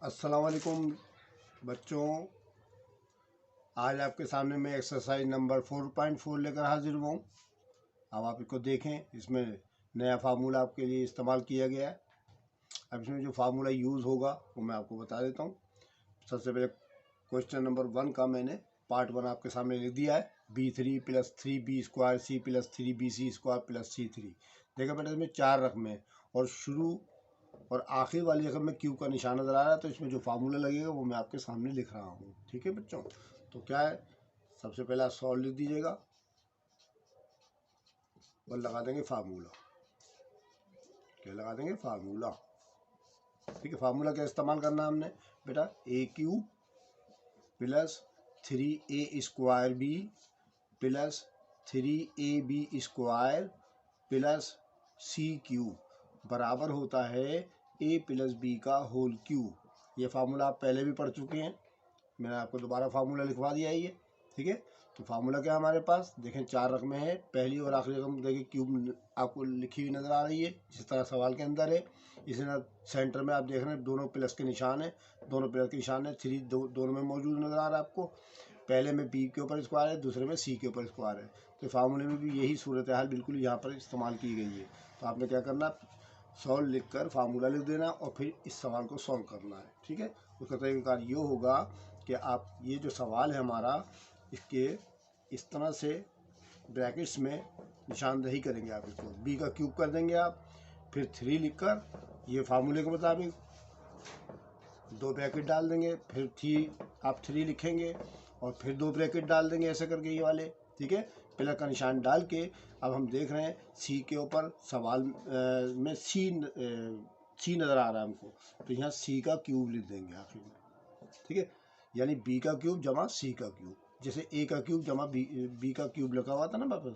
अस्सलाम वालेकुम बच्चों, आज आपके सामने मैं एक्सरसाइज नंबर 4.4 लेकर हाजिर हुआ हूँ। अब आप इसको देखें। इसमें नया फार्मूला आपके लिए इस्तेमाल किया गया है। अब इसमें जो फार्मूला यूज़ होगा वो मैं आपको बता देता हूँ। सबसे पहले क्वेश्चन नंबर 1 का मैंने पार्ट 1 आपके सामने लिख दिया है। B3 + 3B² C + 3BC² + C3। देखा बेटा, इसमें 4 रकमें हैं और शुरू और आखिर वाली रकम में क्यूब का निशान नज़र आ रहा है, तो इसमें जो फार्मूला लगेगा वो मैं आपके सामने लिख रहा हूँ। ठीक है बच्चों, तो क्या है, सबसे पहले आप सॉल्व लिख दीजिएगा और लगा देंगे फार्मूला। क्या लगा देंगे? फार्मूला। ठीक है, फार्मूला क्या इस्तेमाल करना है हमने बेटा? A³ + 3A² + 3AB² + C³ बराबर होता है A + B का होल क्यूब। ये फार्मूला आप पहले भी पढ़ चुके हैं, मैंने आपको दोबारा फार्मूला लिखवा दिया है ये। ठीक है, तो फार्मूला क्या हमारे पास देखें, 4 रकमें हैं। पहली और आखिरी रकम देखिए क्यूब आपको लिखी हुई नज़र आ रही है, जिस तरह सवाल के अंदर है। इसी तरह सेंटर में आप देख रहे हैं दोनों प्लस के निशान है, दोनों प्लस के निशान है। 3 दोनों में मौजूद नज़र आ रहा है आपको। पहले में B के ऊपर स्क्वायर है, दूसरे में C के ऊपर स्क्वायर है। तो फार्मूले में भी यही सूरत हाल बिल्कुल यहाँ पर इस्तेमाल की गई है। तो आपने क्या करना, सॉल्व लिखकर फार्मूला लिख देना और फिर इस सवाल को सॉल्व करना है। ठीक है, उसका तरीक़ाकार ये होगा कि आप ये जो सवाल है हमारा, इसके इस तरह से ब्रैकेट्स में निशानदेही करेंगे। आप इसको B का क्यूब कर देंगे आप, फिर 3 लिखकर ये फार्मूले के मुताबिक 2 ब्रैकेट डाल देंगे, फिर आप 3 लिखेंगे और फिर 2 ब्रैकेट डाल देंगे, ऐसे करके ये वाले। ठीक है, प्लस का निशान डाल के अब हम देख रहे हैं C के ऊपर सवाल में C नज़र आ रहा है हमको, तो यहाँ C का क्यूब लिख देंगे आखिर में। ठीक है, यानी B का क्यूब जमा C का क्यूब, जैसे A का क्यूब जमा B का क्यूब लिखा हुआ था ना वापस।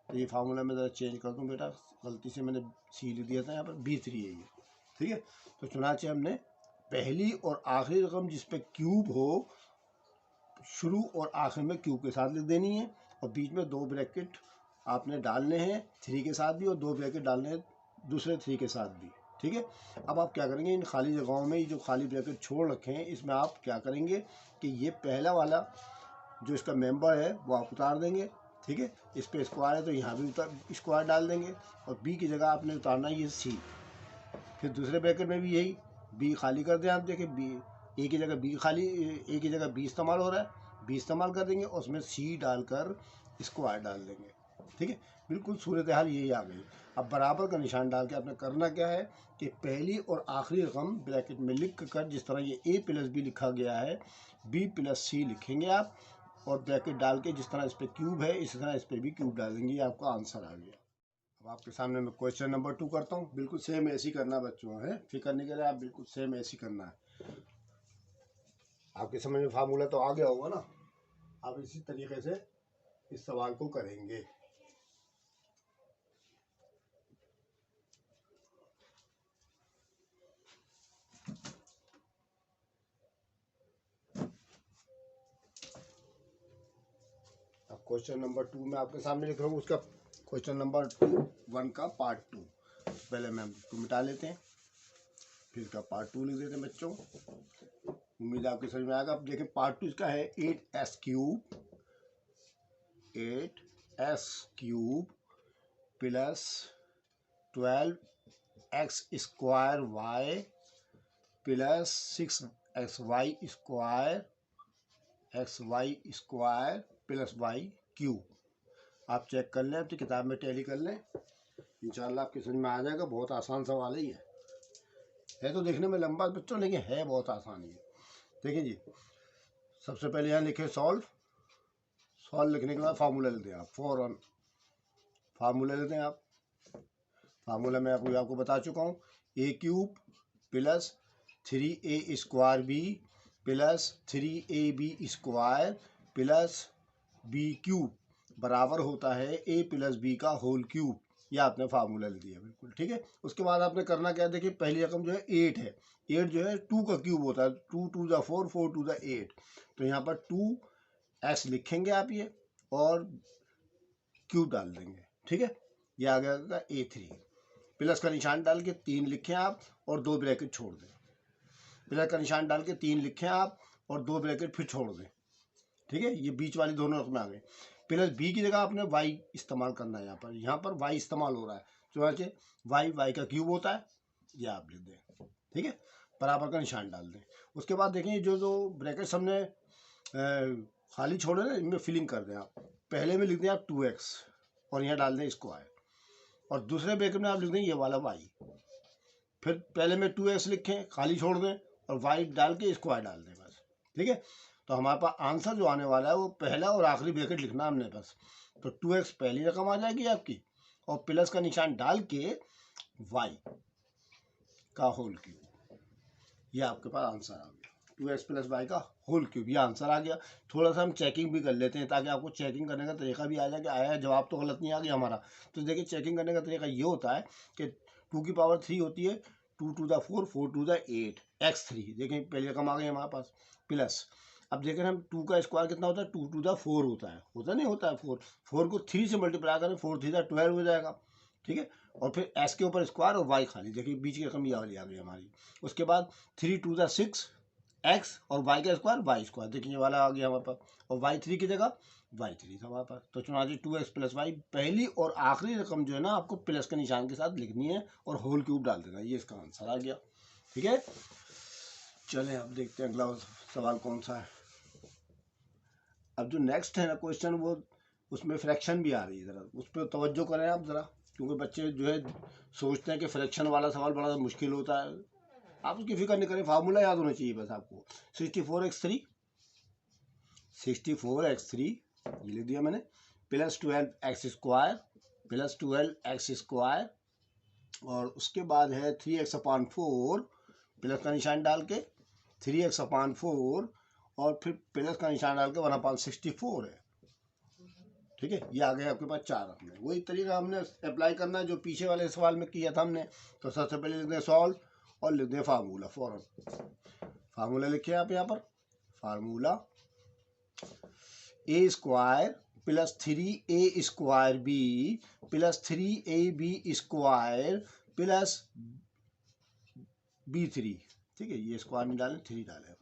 तो ये फार्मूला मैं ज़रा चेंज कर दूँ बेटा, गलती से मैंने C लिख दिया था, यहाँ पर B3 है ये। ठीक है, तो चुनाचे हमने पहली और आखिरी रकम जिस पे क्यूब हो, शुरू और आखिर में क्यूब के साथ लिख देनी है, और बीच में 2 ब्रैकेट आपने डालने हैं 3 के साथ भी, और 2 ब्रैकेट डालने हैं दूसरे 3 के साथ भी। ठीक है, अब आप क्या करेंगे, इन खाली जगहों में जो खाली ब्रैकेट छोड़ रखे हैं, इसमें आप क्या करेंगे कि ये पहला वाला जो इसका मेंबर है वो आप उतार देंगे। ठीक है, इस पर स्क्वायर है तो यहाँ भी स्क्वायर डाल देंगे, और बी की जगह आपने उतारना है ये C। फिर दूसरे ब्रैकेट में भी यही B खाली कर दें। आप देखें A की जगह B खाली, A की जगह B इस्तेमाल हो रहा है, B इस्तेमाल कर देंगे और उसमें C डालकर स्क्वायर डाल देंगे। ठीक है, बिल्कुल सूरत हाल यही आ गई। अब बराबर का निशान डाल के आपने करना क्या है कि पहली और आखिरी रकम ब्रैकेट में लिख कर, जिस तरह ये A + B लिखा गया है, B + C लिखेंगे आप, और ब्रैकेट डाल के जिस तरह इस पर क्यूब है इसी तरह इस पर भी क्यूब डाल देंगे। ये आपका आंसर आ गया। अब आपके सामने मैं क्वेश्चन नंबर 2 करता हूँ। बिल्कुल सेम ऐसे ही करना बच्चों है, फिर करने के लिए आप बिल्कुल सेम ऐसे ही करना है। आपके समझ में फार्मूला तो आ गया होगा ना, आप इसी तरीके से इस सवाल को करेंगे। अब क्वेश्चन नंबर 2 में आपके सामने लिख रहा हूँ, उसका क्वेश्चन नंबर 1 का पार्ट 2। पहले मैं इसको मिटा लेते हैं, फिर इसका पार्ट 2 लिख देते हैं बच्चों। उम्मीद आपकी समझ में आएगा। अब देखें पार्ट 2 इसका है 8s³ plus 12x² plus 6xy² plus y³ आप चेक कर लें, अपनी किताब में टैली कर लें, इंशाल्लाह आपकी समझ में आ जाएगा। बहुत आसान सवाल है ये, है तो देखने में लंबा बच्चों, लेकिन है बहुत आसान ये। देखिए जी, सबसे पहले यहाँ लिखे सॉल्व लिखने के बाद फार्मूला लिख दें आप। फार्मूला लिख दें आप। फार्मूला मैं आपको बता चुका हूँ, A³ + 3A² + 3AB² + B³ बराबर होता है A + B का होल क्यूब। ये आपने फार्मूला लिख दिया बिल्कुल। ठीक है, उसके बाद आपने करना क्या है, देखिए पहली रकम जो है 8 है, 8 जो है 2 का क्यूब होता है, 2 × 2 = 4, 4 × 2 = 8। तो यहाँ पर 2s लिखेंगे आप ये, और क्यूब डाल देंगे। ठीक है, ये आ गया A3। प्लस का निशान डाल के 3 लिखें आप और 2 ब्रैकेट छोड़ दें। प्लस का निशान डाल के 3 लिखें आप और 2 ब्रैकेट फिर छोड़ दें, ठीक है। ये बीच वाली दोनों रकमें आ गई। प्लस बी की जगह आपने वाई इस्तेमाल करना है। यहाँ पर वाई इस्तेमाल हो रहा है, तो वाई का क्यूब होता है, ये आप लिख दें, ठीक है। बराबर का निशान डाल दें। उसके बाद देखें जो ब्रैकेट हमने खाली छोड़े ना, इनमें फिलिंग कर दें आप। पहले में लिख दें आप 2x और यहाँ डाल दें स्क्वायर, और दूसरे ब्रैकेट में आप लिख दें ये वाला y। फिर पहले में 2x लिखें, खाली छोड़ दें और y डाल के स्क्वायर डाल दें बस, ठीक है। तो हमारे पास आंसर जो आने वाला है वो पहला और आखिरी ब्रैकेट लिखना हमने बस। तो 2x पहली रकम आ जाएगी आपकी, और प्लस का निशान डाल के y का होल क्यूब, ये आपके पास आंसर आ गया। 2x प्लस वाई का होल क्यूब, ये आंसर आ गया। थोड़ा सा हम चेकिंग भी कर लेते हैं ताकि आपको चेकिंग करने का तरीका भी आ जाए कि आया जवाब तो गलत नहीं आ गया हमारा। तो देखिए चेकिंग करने का तरीका ये होता है कि 2 की पावर 3 होती है, 2 to the 4, 4 to the 8, x3। देखें पहली रकम आ गई हमारे पास प्लस। अब देखें हम 2 का स्क्वायर कितना होता है, 2 टू द 4 होता नहीं होता है 4 को 3 से मल्टीप्लाई करें, 4 3 द 12 हो जाएगा, ठीक है। और फिर s के ऊपर स्क्वायर और y खाली, देखिए बीच की रकम ये वाली आ गई हमारी। उसके बाद 3 टू द 6 x और y का स्क्वायर y स्क्वायर, देखिए ये वाला आ गया हमारे पास, और y3 की जगह y3 था हमारे पास। तो चुनाव 2x प्लस वाई, पहली और आखिरी रकम जो है ना आपको प्लस के निशान के साथ लिखनी है और होल क्यूब डाल देना, ये इसका आंसर आ गया, ठीक है। चलें अब देखते हैं अगला सवाल कौन सा है। अब जो नेक्स्ट है ना क्वेश्चन, वो उसमें फ्रैक्शन भी आ रही है, ज़रा उस पर तवज्जो करें आप ज़रा, क्योंकि बच्चे जो है सोचते हैं कि फ्रैक्शन वाला सवाल बड़ा मुश्किल होता है। आप उसकी फिक्र नहीं करें, फार्मूला याद होना चाहिए बस आपको। 64x3 ये लिख दिया मैंने, plus 12x square plus 12x square, और उसके बाद है 3x/4 प्लस का निशान डाल के 3x/4, और फिर प्लस का निशान डाल के 1/64 है, ठीक है। ये आ गया आपके पास 4 रकमें। वही तरीका हमने अप्लाई करना है जो पीछे वाले सवाल में किया था हमने। तो सबसे पहले लिख दें सॉल्व और लिख दें फार्मूला। फार्मूला लिखे आप यहाँ पर, formula a square plus 3a square b plus 3ab square plus b3, ठीक है। ये स्क्वायर में डालें, 3 डालें,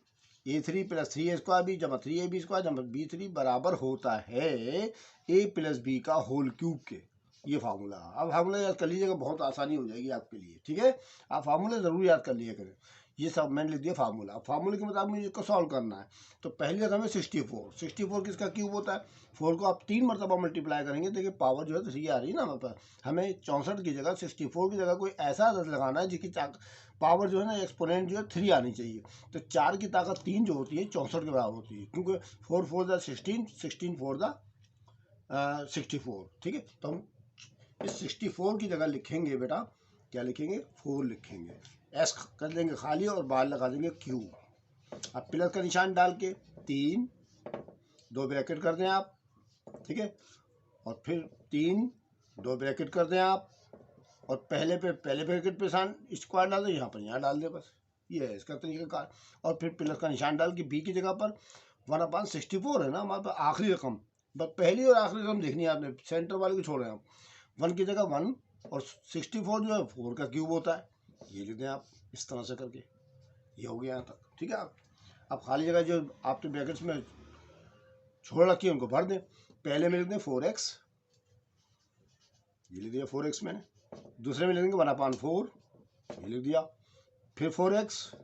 a3 plus 3a square b जमा 3ab स्क्वायर जमा b3 बराबर होता है a प्लस b का होल क्यूब के। ये फार्मूला, अब फार्मूला याद कर लीजिएगा, बहुत आसानी हो जाएगी आपके लिए, ठीक है। आप फार्मूला ज़रूर याद कर लिया करें। ये सब मैंने लिख दिया फार्मूला। अब फार्मूले के मुताबिक मुझे इसको सॉल्व करना है। तो पहली रकम है 64 किसका क्यूब होता है, 4 को आप 3 मरतबा मल्टीप्लाई करेंगे, देखिए पावर जो है 3 आ रही है ना हमारे पास। हमें 64 की जगह 64 की जगह कोई ऐसा अदद लगाना है जिसकी पावर जो है ना एक्सपोनेंट जो है 3 आनी चाहिए। तो 4 की ताकत 3 जो होती है 64 के बराबर होती है, क्योंकि 4 4 द 16, 16 4 द 64, ठीक है। तो हम इस 64 की जगह लिखेंगे बेटा, क्या लिखेंगे, 4 लिखेंगे, एस कर देंगे खाली और बाहर लगा देंगे क्यू। अब प्लस का निशान डाल के 3, 2 ब्रैकेट कर दें आप, ठीक है। और फिर 3, 2 ब्रैकेट कर दें आप, और पहले ब्रैकेट पे स्क्वायर डाल दें, यहाँ पर यहाँ डाल दें, बस ये है इसका तरीकाकार। और फिर प्लस का निशान डाल के बी की जगह पर 1/64 है ना हमारे पास आखिरी रकम, बस पहली और आखिरी रकम देखनी है आपने, सेंटर वाले को छोड़ रहे हैं आप। 1 की जगह 1 और 64 जो है 4 का क्यूब होता है, ये लिख दें आप इस तरह से करके। ये हो गया यहाँ तक, ठीक है। आप खाली जगह जो आपने ब्रैकेट्स में छोड़ रखी है उनको भर दें। पहले में लिख दें 4x, ये लिख दिया 4x मैंने। दूसरे में लिख देंगे 1/4, ये लिख दिया। फिर 4x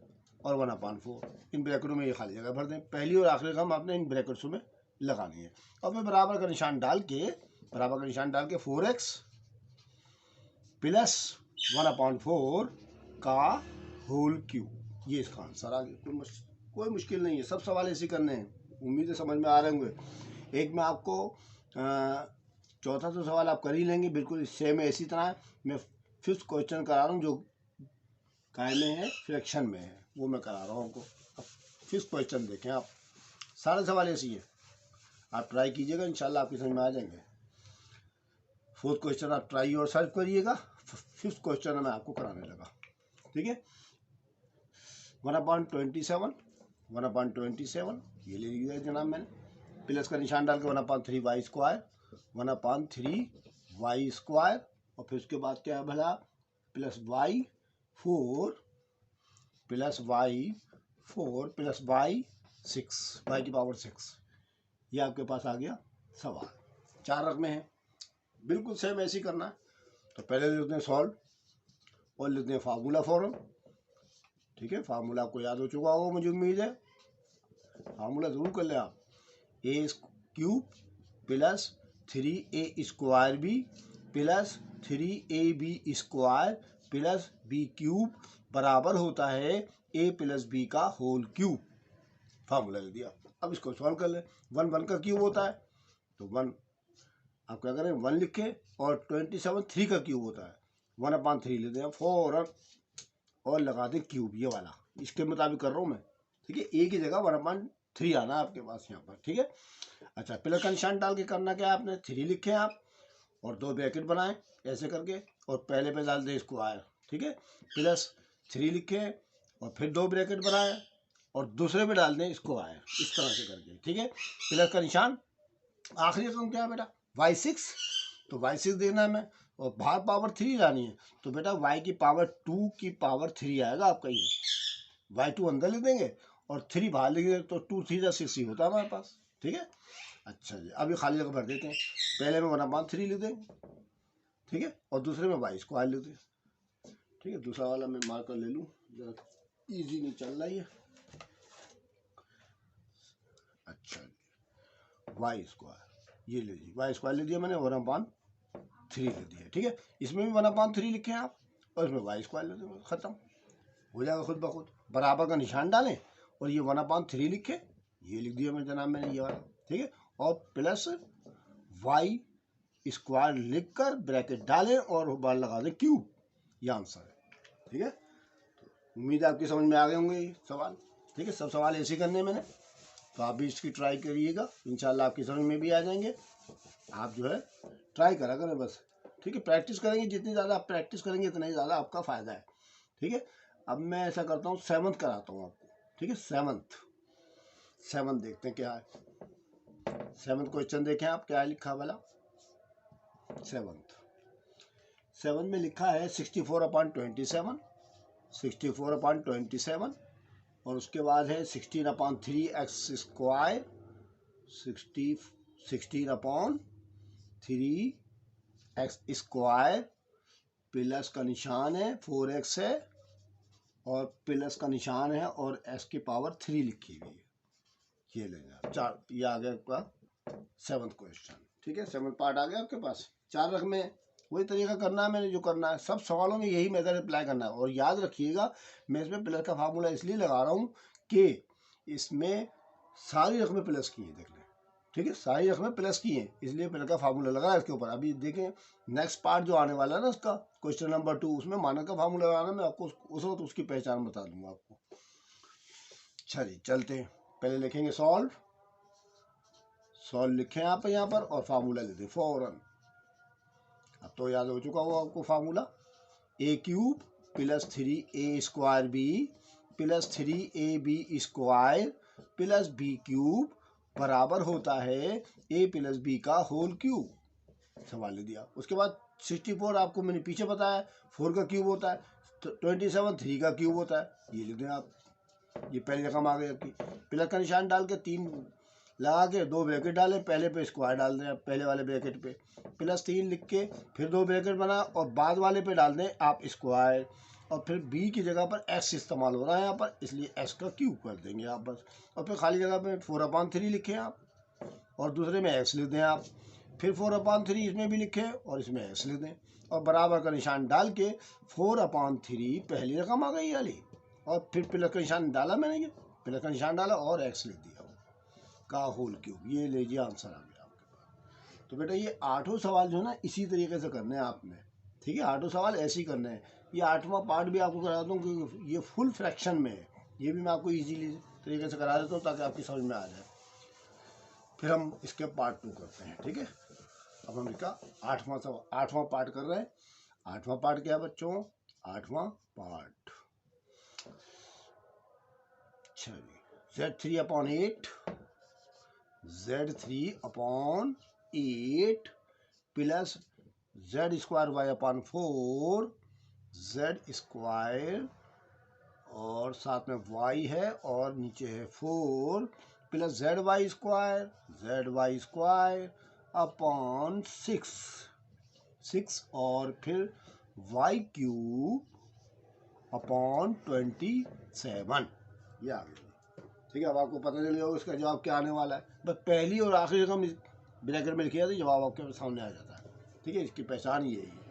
और 1/4, इन ब्रैकेटों में ये खाली जगह भर दें। पहली और आखिरी रकम आपने इन ब्रैकेट्सों में लगानी है, और फिर बराबर का निशान डाल के 4x प्लस 1/4 का होल क्यूब, ये इसका आंसर आ गया। कोई मुश्किल नहीं है, सब सवाल ऐसे करने हैं, उम्मीद है समझ में आ रहे होंगे। एक में आपको चौथा तो सवाल आप कर ही लेंगे, बिल्कुल सेम है, इसी तरह मैं 5th क्वेश्चन करा रहा हूँ जो काय में है, फ्रैक्शन में है, वो मैं करा रहा हूँ आपको। अब 5th क्वेश्चन देखें आप, सारे सवाल ऐसे ही है, आप ट्राई कीजिएगा, इंशाल्लाह आपकी समझ में आ जाएंगे। 4th क्वेश्चन आप ट्राई और सर्च करिएगा, 5th क्वेश्चन मैं आपको कराने लगा, ठीक है। 1/27 ये ले लिया जनाब मैंने, प्लस का निशान डाल के 1/3y स्क्वायर 1/3y स्क्वायर, और फिर उसके बाद क्या है भला, +y4 +y 4 plus Y 6, Y की पावर 6। ये आपके पास आ गया सवाल। 4 रकमें हैं, बिल्कुल सेम ऐसे ही करना है। तो पहले लिखते हैं सॉल्व और लिखते हैं फार्मूला फॉर्म। ठीक है, फार्मूला आपको याद हो चुका होगा मुझे उम्मीद है, फार्मूला ज़रूर कर ले आप। A cube plus 3a square b plus 3ab square plus b cube बराबर होता है a प्लस बी का होल क्यूब। फार्मूला ले दिया। अब इसको सॉल्व कर ले। 1 का क्यूब होता है, तो 1 आप क्या करें 1 लिखे, और 27 3 का क्यूब होता है, 1/3 लेते हैं फौरन और लगा दें क्यूब, ये वाला इसके मुताबिक कर रहा हूँ मैं। ठीक है, ए की जगह 1/3 आना है आपके पास यहाँ पर। ठीक है, अच्छा प्लस का निशान डाल के करना क्या है, आपने 3 लिखे आप और 2 ब्रैकेट बनाए ऐसे करके, और पहले पे डाल दे स्क्वायर। ठीक है, प्लस 3 लिखे और फिर 2 ब्रैकेट बनाए और दूसरे में डाल दें स्क्वायर, इस तरह से करके। ठीक है, प्लस का निशान, आखिरी रकम क्या है बेटा y6, तो y6 देना है मैं, और बाहर पावर 3 लानी है, तो बेटा y की पावर 2 की पावर 3 आएगा आपका ये। y2 अंदर लिख देंगे और 3 बाहर लिख देंगे, तो 2 3 6 ही होता है हमारे पास। ठीक है, अच्छा जी, अभी खाली जगह भर देते हैं। पहले में 1/3 लिख देंगे, ठीक है, और दूसरे में y स्क्वायर लिख देंगे। ठीक है, दूसरा वाला मैं मार्कर ले लूँ, जरा ईजी नहीं चल रहा है। अच्छा जी, वाई स्क्वायर ये ले लीजिए, वाई स्क्वायर ले दिया मैंने, 1/3 ले दिया। ठीक है, इसमें भी 1/3 लिखे आप और इसमें वाई स्क्वायर ले देंगे, खत्म हो जाएगा खुद ब खुद। बराबर का निशान डालें और ये 1/3 लिखे, ये लिख दिया मैंने जनाब, मैंने ये वाला। ठीक है, और प्लस वाई स्क्वायर लिख कर ब्रैकेट डालें और बार लगा दें क्यूब, ये आंसर है। ठीक है, उम्मीद है आपकी समझ में आ गए होंगे ये सवाल। ठीक है, सब सवाल ऐसे करने मैंने, तो आप भी इसकी ट्राई करिएगा, इंशाल्लाह आपकी समझ में भी आ जाएंगे। आप जो है ट्राई करा करें बस। ठीक है, प्रैक्टिस करेंगे, जितनी ज़्यादा आप प्रैक्टिस करेंगे उतना ही ज़्यादा आपका फ़ायदा है। ठीक है, अब मैं ऐसा करता हूँ 7th कराता हूँ आपको। ठीक है, 7th देखते हैं क्या है। 7th क्वेश्चन देखें आप, क्या लिखा वाला 7th में लिखा है 64/27, 64/27, और उसके बाद है 16/3x square, 16/3x square, plus का निशान है 4x है और प्लस का निशान है और x की पावर 3 लिखी हुई है। ये लेंगे 4, ये आ गया आपका 7th क्वेश्चन। ठीक है, 7th पार्ट आ गया आपके पास। 4 रकमें, वही तरीका करना है मैंने जो करना है, सब सवालों में यही मेथड अप्लाई करना है। और याद रखिएगा, मैं इसमें प्लस का फार्मूला इसलिए लगा रहा हूँ कि इसमें सारी रकमें प्लस की हैं, देख लें। ठीक है, सारी रकमें प्लस की हैं, इसलिए प्लस का फार्मूला लगा है इसके ऊपर। अभी देखें नेक्स्ट पार्ट जो आने वाला है ना उसका, क्वेश्चन नंबर 2, उसमें मानक का फार्मूला लगाना, मैं आपको उस वक्त उसकी पहचान बता दूंगा आपको। चलिए चलते हैं, पहले लिखेंगे सॉल्व लिखें आप यहाँ पर और फार्मूला ले दें फौरन। अब तो याद हो चुका होगा आपको formula, a cube plus 3a square b plus 3ab square plus b cube बराबर होता है a प्लस बी का होल क्यूब। सवाल ले दिया। उसके बाद 64 आपको मैंने पीछे बताया 4 का क्यूब होता है, 27 3 का क्यूब होता है, ये लिख दें आप। ये पहली रकम आ गई आपकी। प्लस का निशान डाल के 3 लगा के 2 ब्रैकेट डालें, पहले पे स्क्वायर डाल दें, पहले वाले ब्रैकेट पे प्लस 3 लिख के फिर 2 ब्रैकेट बना और बाद वाले पे डाल दें आप स्क्वायर, और फिर b की जगह पर x इस्तेमाल हो रहा है यहाँ पर, इसलिए x का क्यूब कर देंगे आप बस। और फिर खाली जगह पे 4/3 लिखें आप और दूसरे में x लिख दें आप, फिर 4/3 इसमें भी लिखें और इसमें x लिख दें, और बराबर का निशान डाल के 4/3 पहली रकम आ गई वाली, और फिर प्लस का निशान डाला मैंने, ये प्लस का निशान डाला और x लिख दिया का होल क्यूब। ये लीजिए आंसर आ गया आपके पास। तो बेटा ये 8 सवाल जो है ना इसी तरीके से करने हैं आपने। ठीक है, 8 सवाल ऐसे ही करने हैं। ये 8वां पार्ट भी आपको करा दूँ कि ये फुल फ्रैक्शन में है, ये भी मैं आपको इजीली तरीके से करा देता हूँ ताकि आपकी समझ में आ जाए। फिर हम इसके पार्ट 2 करते हैं। ठीक है, अब हम इसका 8वां पार्ट कर रहे हैं। 8वां पार्ट क्या है बच्चों, 8वां पार्ट, चलिए Z3/8 Z3/8 plus Z² y/4 Z² और साथ में y है और नीचे है 4 plus Z Y square upon 6 और फिर y क्यूब अपॉन 27। ये आ गया। ठीक है, अब आपको पता चल जाएगा इसका जवाब क्या आने वाला है। बस पहली और आखिरी रकम ब्रैकेट में लिखिए तो जवाब आपके सामने आ जाता है। ठीक है, इसकी पहचान ये है।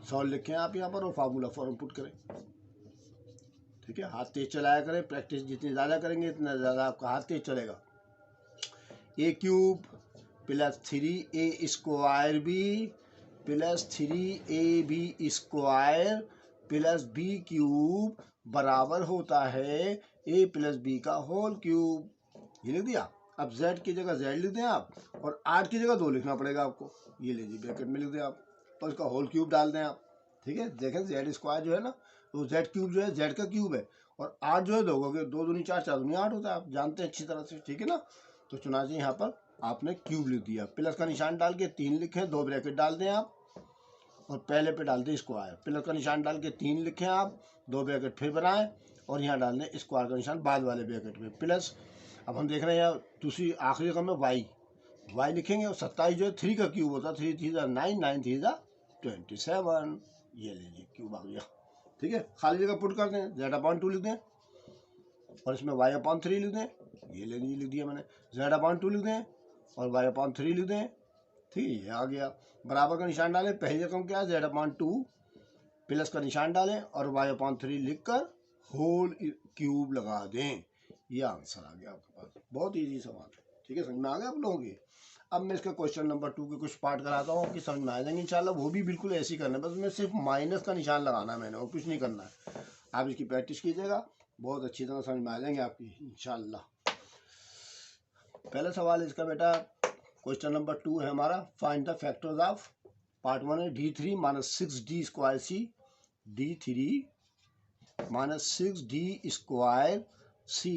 सॉल्व लिखें आप यहाँ पर और फार्मूला फॉर्म पुट करें। ठीक है, हाथ तेज चलाया करें, प्रैक्टिस जितनी ज़्यादा करेंगे इतना ज़्यादा आपका हाथ तेज चलेगा। A cube plus 3a square b plus 3ab square plus b cube बराबर होता है a प्लस बी का होल क्यूब। ये लिख दिया। अब z की जगह z लिख दें आप और 8 की जगह 2 लिखना पड़ेगा आपको। ये लीजिए ब्रैकेट में लिख दें आप और इसका होल क्यूब डाल दें आप। ठीक है, देखें z स्क्वायर जो है ना तो z क्यूब जो है z का क्यूब है और 8 जो है 2 का, 2 दूनी 4, 4 दूनी 8 होता है, आप जानते हैं अच्छी तरह से। ठीक है ना, तो चुना जी यहाँ पर आपने क्यूब लिख दिया, प्लस का निशान डाल के 3 लिखें, 2 ब्रैकेट डाल दें आप और पहले पे डाल दें स्क्वायर, प्लस का निशान डाल के 3 लिखें आप, 2 ब्रैकेट फिर बनाएं और यहाँ डाल दें स्क्वायर का निशान बाद वाले ब्रैकेट में प्लस। अब हम देख रहे हैं यहाँ दूसरी आखिरी रकम में वाई लिखेंगे और 27 जो है 3 का क्यूब होता है, 3 3 9, 9 3 27। ये लीजिए क्यूब आ गया। ठीक है, खाली जगह पुट कर दें, z/2 लिख दें और इसमें y/3 लिख दें। ये ले लीजिए, लिख दिया मैंने, z/2 लिख दें और y/3 लिख दें। ठीक है, ये आ गया। बराबर का निशान डालें, पहली रकम क्या है z/2 प्लस का निशान डालें और y/3 लिख कर होल क्यूब लगा दें। ये आंसर आ गया आपके पास। बहुत ईजी सवाल है। ठीक है, समझ में आ गया आप लोगों की। अब मैं इसका क्वेश्चन नंबर 2 के कुछ पार्ट कराता हूँ कि समझ में आ जाएंगे इंशाल्लाह। वो भी बिल्कुल ऐसे ही करना है, बस मैं सिर्फ माइनस का निशान लगाना है मैंने और कुछ नहीं करना है। आप इसकी प्रैक्टिस कीजिएगा, बहुत अच्छी तरह समझ में आ जाएंगे आपकी इंशाल्लाह। पहला सवाल इसका बेटा क्वेश्चन नंबर 2 है हमारा, find the factors of, part 1 है d3 minus 6d square C, d3 minus 6d square C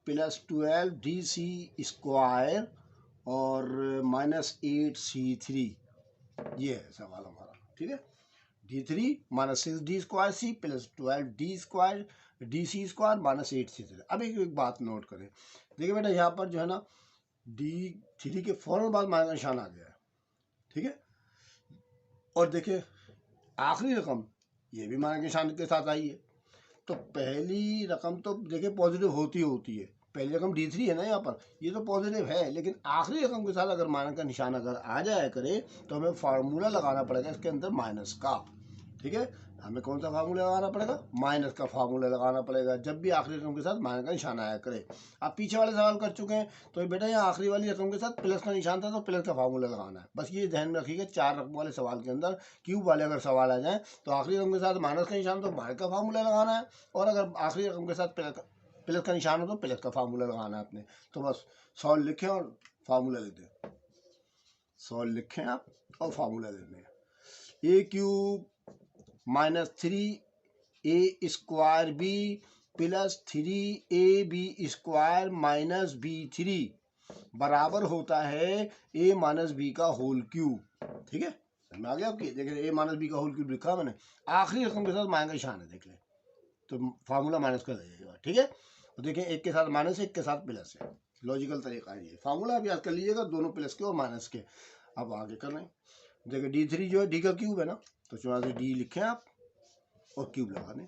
plus 12dc square और माइनस 8c3। ये है सवाल हमारा। ठीक है, d3 minus 6d square C plus 12d square dc square minus 8c3। अब एक बात नोट करें, देखिए बेटा यहाँ पर जो है ना d3 के फौरन बाद माइनस का निशान आ गया है। ठीक है, और देखिए आखिरी रकम ये भी माइनस के निशान के साथ आई है, तो पहली रकम तो देखिए पॉजिटिव होती है। पहली रकम d3 है ना यहाँ पर, ये तो पॉजिटिव है, लेकिन आखिरी रकम के साथ अगर माइनस का निशान अगर आ जाया करे तो हमें फार्मूला लगाना पड़ेगा इसके अंदर माइनस का। ठीक है, हमें कौन सा फार्मूला लगाना पड़ेगा, माइनस का फार्मूला लगाना पड़ेगा जब भी आखिरी रकम के साथ माइनस का निशान आया करे। आप पीछे वाले सवाल कर चुके हैं, तो बेटा यहाँ आखिरी वाली रकम के साथ प्लस का निशान था तो प्लस का फार्मूला लगाना है। बस ये ध्यान में रखिएगा, 4 रकम वाले सवाल के अंदर क्यूब वाले अगर सवाल आ जाए तो आखिरी रकम के साथ माइनस का निशान तो माइनस का फार्मूला लगाना है, और अगर आखिरी रकम के साथ प्लस का निशान हो तो प्लस का फार्मूला लगाना है आपने। तो बस सॉल्व लिखें और फार्मूला लिख दें, सॉल्व लिखें आप और फार्मूला लिख दें। A cube minus 3a square b plus 3ab square minus b3 बराबर होता है a माइनस बी का होल क्यूब। ठीक है, समझ में आ गया आपकी। देखिए a माइनस बी का होल क्यूब लिखा मैंने, आखिरी रकम के साथ माइनस का निशान है, देख लें तो फार्मूला माइनस का लगेगा। ठीक है, तो देखिए एक के साथ माइनस है, एक के साथ प्लस है, लॉजिकल तरीका है ये। फार्मूला आप याद कर लीजिएगा, दोनों प्लस के और माइनस के। अब आगे कर रहे हैं, देखिए d3 जो है d का क्यूब है ना, तो चुना से d लिखें आप और क्यूब लगा दें।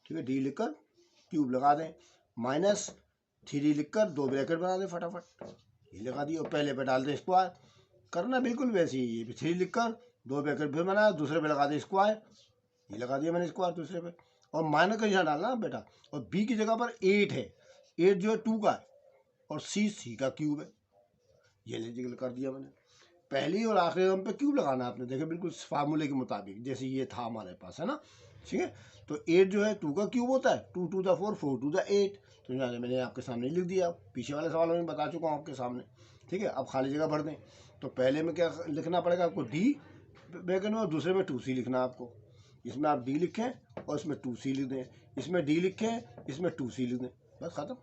ठीक है, d लिखकर क्यूब लगा दें, माइनस 3 लिखकर 2 ब्रैकेट बना दें फटाफट, ये लगा दिए और पहले पे डाल दें स्क्वायर। करना बिल्कुल वैसे ही, ये भी 3 लिखकर 2 ब्रैकेट फिर बनाया, दूसरे पे लगा दें स्क्वायर, ये लगा दिया मैंने स्क्वायर दूसरे पे, और माइनस का निशान डालना बेटा। और b की जगह पर 8 है, 8 जो है 2 का है और c का क्यूब है, ये लीजिए कर दिया मैंने। पहली और आखिरी रकम पे क्यूब लगाना आपने, देखिए बिल्कुल फार्मूले के मुताबिक जैसे ये था हमारे पास, है ना। ठीक है, तो 8 जो है 2 का क्यूब होता है, 2 टू द 4, 4 टू द 8, तो मैंने आपके सामने लिख दिया, पीछे वाले सवालों में बता चुका हूँ आपके सामने। ठीक है, अब खाली जगह भर दें, तो पहले में क्या लिखना पड़ेगा आपको, d ब्रैकेट में, और दूसरे में 2c लिखना आपको। इसमें आप d लिखें और इसमें 2c लिख दें, इसमें d लिखें, इसमें 2c लिख दें, बस खत्म।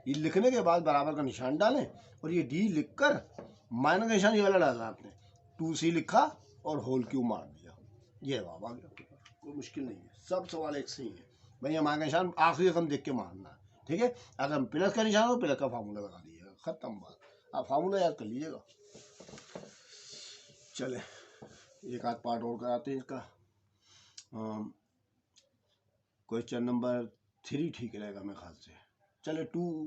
ये लिखने के बाद बराबर का निशान डालें और ये d लिखकर माइनस का निशान ये वाला डालना आपने, 2c लिखा और होल क्यूब मार दिया, ये जवाब आ गया। कोई मुश्किल नहीं है, सब सवाल एक से ही है। भाई हमारे का निशान आखिरी रकम देख के मारना है, ठीक है। अगर प्लस का निशान हो प्लस का फार्मूला लगा दीजिएगा, खत्म बात। आप फार्मूला याद कर लीजिएगा। चले एक आध पार्ट और कराते हैं इसका। क्वेश्चन नंबर 3 ठीक रहेगा मेरे ख्याल से। चले 2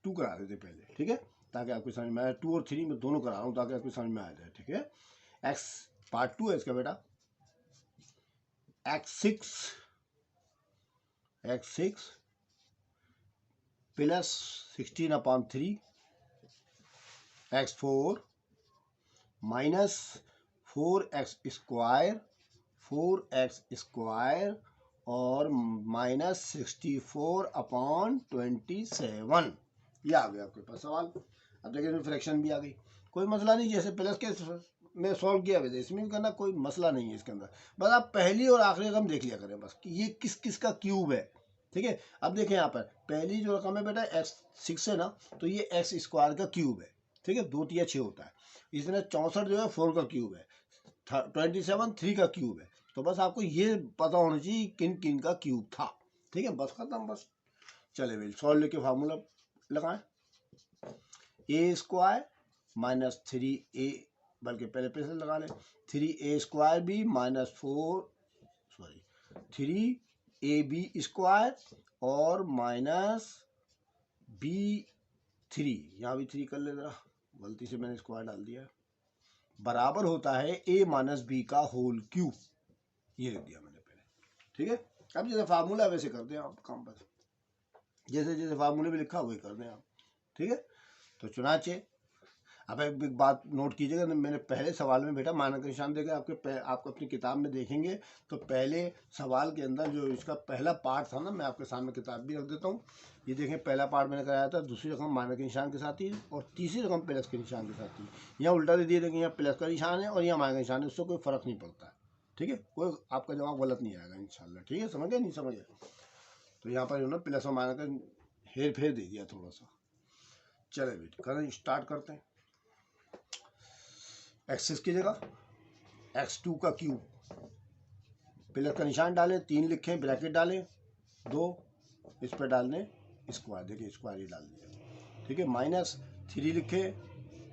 करा देते पहले, ठीक है, ताकि आपको समझ में आए। 2 और 3 में दोनों करा रहा हूँ ताकि आपको समझ में आ जाए, ठीक है। एक्स पार्ट 2 है इसका बेटा। x6 plus 16/3 x4 minus 4x square और माइनस 64/27। ये आ गया आपके पास सवाल। अब देखिए इसमें फ्रैक्शन भी आ गई, कोई मसला नहीं। जैसे प्लस के में सॉल्व किया वैसे इसमें भी करना, कोई मसला नहीं है इसके अंदर। बस आप पहली और आखिरी रकम देख लिया करें बस कि ये किस किस का क्यूब है, ठीक है। अब देखें यहाँ पर पहली जो रकम है बेटा x6 है ना, तो ये x² का क्यूब है, ठीक है। 2 तिया 6 होता है। इसमें 64 जो है 4 का क्यूब है, 27 3 का क्यूब है। तो बस आपको ये पता होना चाहिए किन किन का क्यूब था, ठीक है। बस खत्म बस। चले भाई सॉल्व लेके फार्मूला लगाएं। a² माइनस 3a, बल्कि पहले पैसे लगा लें। 3a² भी माइनस 3ab² और माइनस b3, यहाँ भी 3 कर ले जरा, गलती से मैंने स्क्वायर डाल दिया, बराबर होता है a माइनस बी का होल क्यूब। ये लिख दिया मैंने पहले, ठीक है। अब जैसे फार्मूला वैसे कर दें आप काम, बस जैसे जैसे फार्मूले में लिखा वही कर दें आप, ठीक है। तो चुनाचे अब एक बात नोट कीजिएगा, मैंने पहले सवाल में बेटा माइनस का निशान देकर आपको अपनी किताब में देखेंगे तो पहले सवाल के अंदर जो इसका पहला पार्ट था ना, मैं आपके सामने किताब भी रख देता हूँ। ये देखें पहला पार्ट मैंने कराया था, दूसरी रकम माइनस के निशान के साथ ही और तीसरी रकम प्लस के निशान के साथ ही। यहाँ उल्टा दे दिए, देखिए यहाँ प्लस का निशान है और यहाँ माइनस का निशान है, उससे कोई फ़र्क नहीं पड़ता है, ठीक है। कोई आपका जवाब गलत नहीं आएगा इंशाल्लाह, ठीक है। समझ गए नहीं समझ गए? तो यहाँ पर जो ना प्लस और माइनस का हेर फेर दे दिया थोड़ा सा। चले बेटे करें, स्टार्ट करते हैं। x6 की जगह x2 का क्यूब, प्लस का निशान डालें, 3 लिखें, ब्रैकेट डालें, 2 इस पर डालने स्क्वायर, देखिए स्क्वायर ही डाल दिया, ठीक है। माइनस 3 लिखें,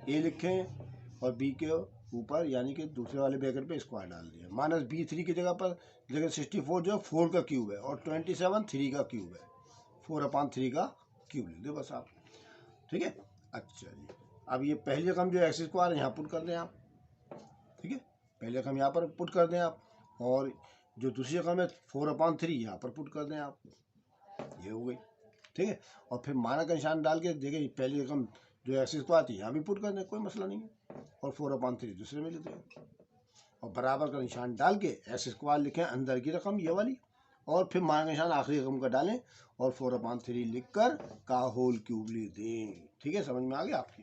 a लिखें और b के ऊपर यानी कि दूसरे वाले ब्रैकेट पे स्क्वायर डाल दिया। माइनस b3 की जगह पर जगह 64 जो है 4 का क्यूब है और 27 3 का क्यूब है, 4/3 का क्यूब लिख दो बस आप, ठीक है। अच्छा जी, अब ये पहली रकम जो x² यहाँ पुट कर दें आप, ठीक है। पहले रकम यहाँ पर पुट कर दें आप और जो दूसरी रकम है 4/3 यहाँ पर पुट कर दें आप, ये हो गई, ठीक है। और फिर माइनस का निशान डाल के देखिए पहली रकम जो x² थी यहाँ भी पुट कर दें, कोई मसला नहीं है, और 4/3 दूसरे में लिख दें और बराबर का निशान डाल के x² लिखें अंदर की रकम ये वाली और फिर माइनस का निशान आखिरी रकम का डालें और 4/3 लिखकर का होल क्यूब लिख दें, ठीक है। समझ में आ गया आपकी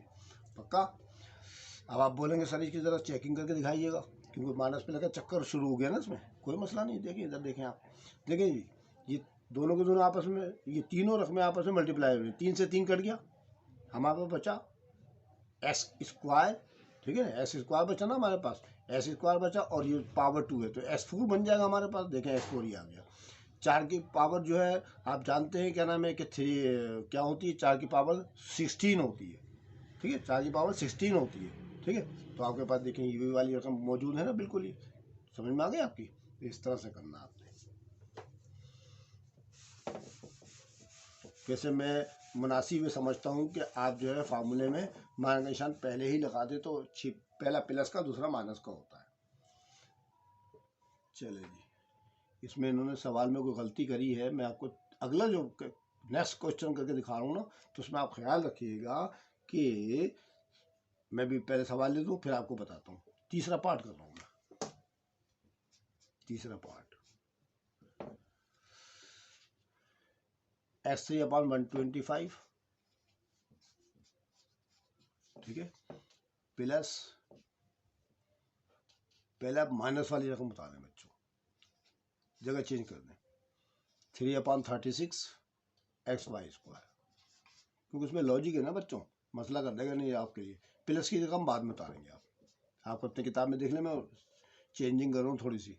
पक्का? अब आप बोलेंगे सर इसकी ज़रा चेकिंग करके दिखाइएगा, क्योंकि माइनस पे लगा चक्कर शुरू हो गया ना इसमें। कोई मसला नहीं, देखिए इधर देखें आप, देखें जी ये दोनों के दोनों आपस में, ये तीनों रकमें आपस में मल्टीप्लाई हुई, 3 से 3 कट गया, हमारे पास बचा x², ठीक है ना, x² बचा ना हमारे पास, x² बचा और ये पावर 2 है तो x4 बन जाएगा हमारे पास। देखें x4 ही आ गया। 4 की पावर जो है आप जानते हैं क्या नाम है कि 3 क्या होती है, 4 की पावर 16 होती है, ठीक है। 4 की पावर 16 होती है, ठीक है। तो आपके पास देखें ये वाली रकम मौजूद है ना, बिल्कुल ही समझ में आ गई आपकी। इस तरह से करना आपने। वैसे मैं मुनासिब समझता हूँ कि आप जो है फार्मूले में माइनस का निशान पहले ही लगा दे तो पहला प्लस का दूसरा माइनस का होता है। चले जी, इसमें इन्होंने सवाल में कोई गलती करी है, मैं आपको अगला जो नेक्स्ट क्वेश्चन करके दिखा रहा हूँ ना, तो उसमें आप ख्याल रखिएगा कि मैं भी पहले सवाल ले दूँ फिर आपको बताता हूँ। तीसरा पार्ट कर रहा हूँ मैं, तीसरा पार्ट x3/125, ठीक है, प्लस पहले आप माइनस वाली रकम बता दें बच्चों, जगह चेंज कर दें, 3/36 xy², क्योंकि उसमें लॉजिक है ना बच्चों, मसला कर देगा नहीं आपके लिए। प्लस की रकम बाद में उतारेंगे आप अपनी किताब में देख लें, मैं चेंजिंग कर रहा हूँ थोड़ी सी,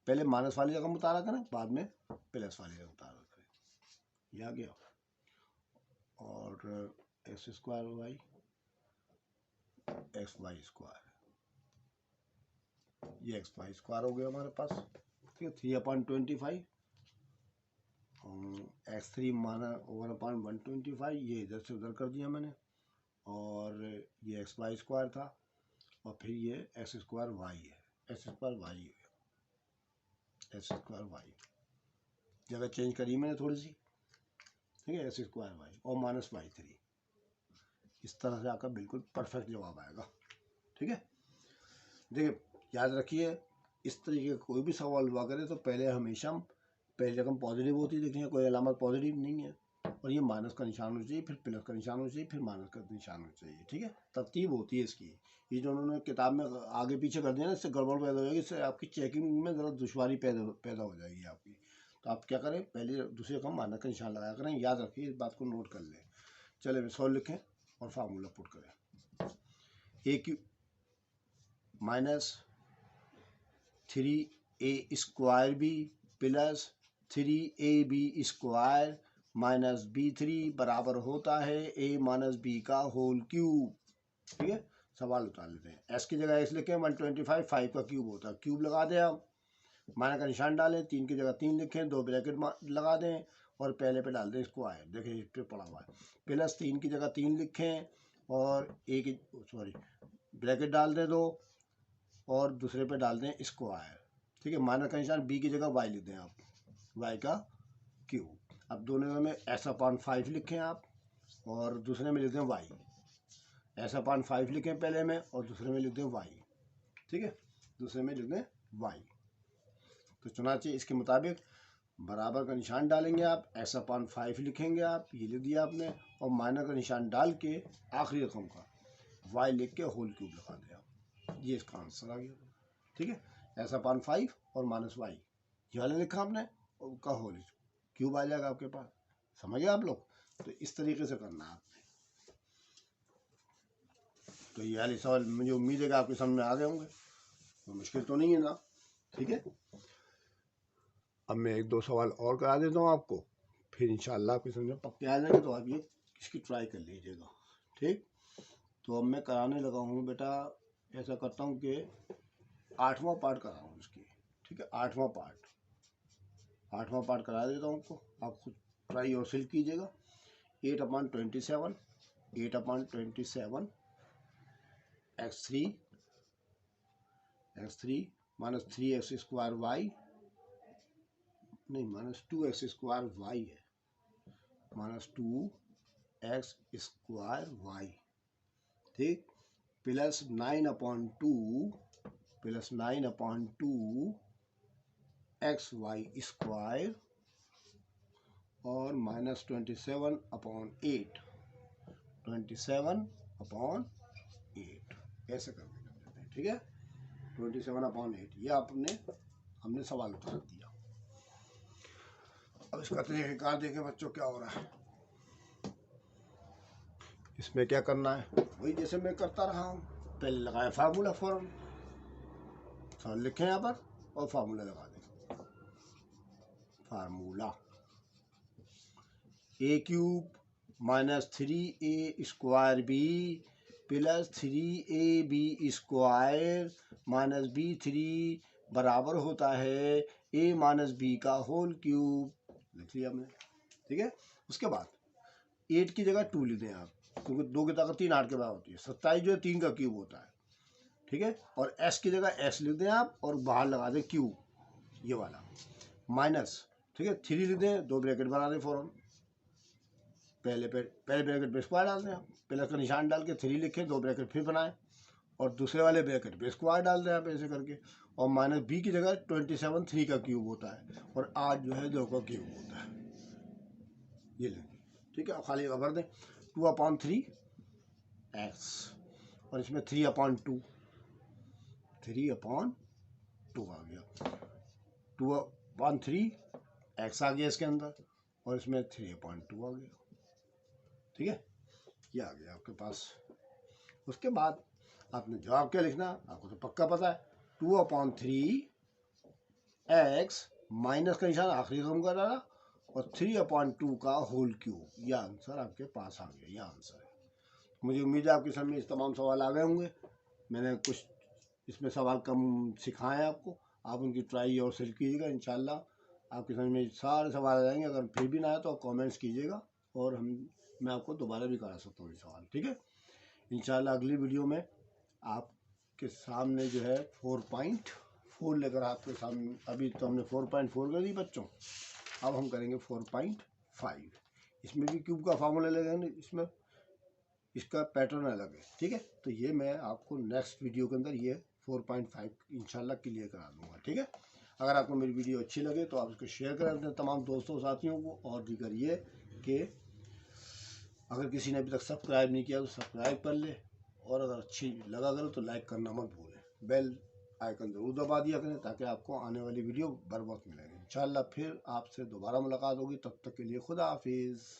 पहले माइनस वाली रकम उतारा करें, बाद में प्लस वाली रकम उतारा करें, ये आ गया। और x square y x y square, ये एक्स वाई स्क्वायर हो गया हमारे पास, ठीक है। 3/25 एक्स थ्री माना 1/125, ये इधर से उधर कर दिया मैंने, और ये एक्स वाई स्क्वायर था, और फिर ये एक्स स्क्वायर वाई है, एक्स स्क्वायर वाई है, एक्स स्क्वायर वाई, जगह चेंज करी मैंने थोड़ी सी, ठीक है, एक्स स्क्वायर वाई और माइनस वाई थ्री, इस तरह से आकर बिल्कुल परफेक्ट जवाब आएगा, ठीक है। देखिए याद रखिए, इस तरीके का कोई भी सवाल हुआ करे तो पहले हमेशा पहली रकम पॉजिटिव होती है, देखिए कोई अलामत पॉजिटिव नहीं है, और ये माइनस का निशान होना चाहिए, फिर प्लस का निशान होना चाहिए, फिर माइनस का निशान होना चाहिए, ठीक है। तरतीब होती है इसकी, ये जो उन्होंने किताब में आगे पीछे कर दिया ना, इससे गड़बड़ पैदा हो जाएगी, इससे आपकी चेकिंग में ज़रा दुश्वारी पैदा हो जाएगी आपकी। तो आप क्या करें, पहले दूसरी रकम माइनस का निशान लगाया करें, याद रखिए, इस बात को नोट कर लें। चले सॉल्व लिखें और फार्मूला पुट करें। A cube minus 3a square b plus 3ab square minus b3 बराबर होता है a माइनस बी का होल क्यूब, ठीक है। सवाल उतार लेते हैं, s की जगह s लिखें, 125 5 का क्यूब होता है, क्यूब लगा दें आप, माइनस का निशान डालें, 3 की जगह 3 लिखें, 2 ब्रैकेट लगा दें और पहले पे डाल दें स्क्वायर, देखिए इस पे पड़ा हुआ है, प्लस 3 की जगह 3 लिखें और ब्रैकेट डाल दें 2 और दूसरे पे डाल दें स्क्वायर, ठीक है। माइनस का निशान बी की जगह वाई लिख दें आप, वाई का क्यूब। अब दोनों में s/5 लिखें आप और दूसरे में लिख दें वाई, s/5 लिखें पहले में और दूसरे में लिख दें वाई, ठीक है, दूसरे में लिख दें वाई। तो चुना चाहिए इसके मुताबिक बराबर का निशान डालेंगे आप, s/5 लिखेंगे आप, ये लिख दिया आपने, और माइनस का निशान डाल के आखिरी रकम का वाई लिख के होल क्यूब लगा दें आप, ये इसका आंसर आ गया, ठीक है। s/5 और माइनस वाई ये वाले लिखा आपने, और का होल क्यूब आ जाएगा आपके पास, समझ गए आप लोग। तो इस तरीके से करना है आपने। तो ये वाले सवाल मुझे उम्मीद है कि आपके समझ में आ गए होंगे, तो मुश्किल तो नहीं है ना, ठीक है। अब मैं 1-2 सवाल और करा देता हूँ आपको, फिर इंशाल्लाह आपके समझ में पक्के आ जाएंगे, तो आप ये इसकी ट्राई कर लीजिएगा, ठीक। तो अब मैं कराने लगा हूँ बेटा, ऐसा करता हूँ कि 8वां पार्ट करा हूँ इसकी, ठीक है, 8वां पार्ट करा देता हूँ आपको, आप खुद ट्राई और सिल कीजिएगा। 8/27 x3 minus 3x square y, नहीं माइनस 2x स्क्वायर वाई है, माइनस 2x स्क्वायर वाई, ठीक, प्लस 9/2 एक्स वाई स्क्वायर और माइनस 27/8 ऐसे कर देते हैं, ठीक है। 27/8 ये हमने सवाल उतार दिया। अब इसका तरीक़ाकार देखें बच्चों क्या हो रहा है। इसमें क्या करना है, वही जैसे मैं करता रहा हूँ, पहले लगाया फार्मूला फॉर्म, सवाल लिखें यहाँ पर और फार्मूला लगा दें। Formula a cube minus 3a square b plus 3ab square minus b3 बराबर होता है a माइनस बी का होल क्यूब, लिख लिया हमने, ठीक है। उसके बाद 8 की जगह 2 लिख दें आप, क्योंकि 2 की ताकत 3 8 के बराबर होती है, 27 जो है 3 का क्यूब होता है, ठीक है। और s की जगह s लिख दें आप और बाहर लगा दें क्यूब, ये वाला माइनस, ठीक है, 3 लिख दें, 2 ब्रैकेट बना दें फौरन, पहले ब्रैकेट पे स्क्वायर डाल दें आप, प्लस का निशान डाल के 3 लिखें, 2 ब्रैकेट फिर बनाएं और दूसरे वाले ब्रैकेट पे स्क्वायर डाल दें आप ऐसे करके, और माइनस बी की जगह 27 3 का क्यूब होता है और 8 जो है 2 का क्यूब होता है, ये लेंगे, ठीक है। और खाली भर दें 2/3 एक्स और इसमें 3/2 आ गया, 2/3 एक्स आ गया इसके अंदर और इसमें 3/2 आ गया, ठीक है, ये आ गया आपके पास। उसके बाद आपने जवाब क्या लिखना, आपको तो पक्का पता है, 2/3 एक्स माइनस का निशान आखिरी रकम का डाला और 3/2 का होल क्यूब। यह आंसर आपके पास आ गया, यह आंसर है। मुझे उम्मीद है आपके सामने इस तमाम सवाल आ गए होंगे। मैंने कुछ इसमें सवाल कम सिखाए हैं आपको, आप उनकी ट्राई और सेल कीजिएगा। इंशाल्लाह आपके समझ में सारे सवाल आ जाएंगे। अगर फिर भी ना आए तो आप कमेंट्स कीजिएगा और मैं आपको दोबारा भी करा सकता हूँ ये सवाल, ठीक है। इंशाल्लाह अगली वीडियो में आपके सामने जो है 4.4 लेकर आपके सामने, अभी तो हमने 4.4 कर दी बच्चों, अब हम करेंगे 4.5। इसमें भी क्यूब का फार्मूला लगेगा, इसमें इसका पैटर्न अलग है, ठीक है। तो ये मैं आपको नेक्स्ट वीडियो के अंदर ये 4.5 इंशाल्लाह क्लियर करा दूंगा, ठीक है। अगर आपको मेरी वीडियो अच्छी लगे तो आप इसको शेयर करें अपने तमाम दोस्तों साथियों को, और भी करिए कि अगर किसी ने अभी तक सब्सक्राइब नहीं किया तो सब्सक्राइब कर ले, और अगर अच्छी लगा करो तो लाइक करना मत भूलें। बेल आइकन ज़रूर दबा दिया करें ताकि आपको आने वाली वीडियो बर वक्त मिलेगी। इंशाल्लाह फिर आपसे दोबारा मुलाकात होगी, तब तक के लिए खुदा हाफिज़।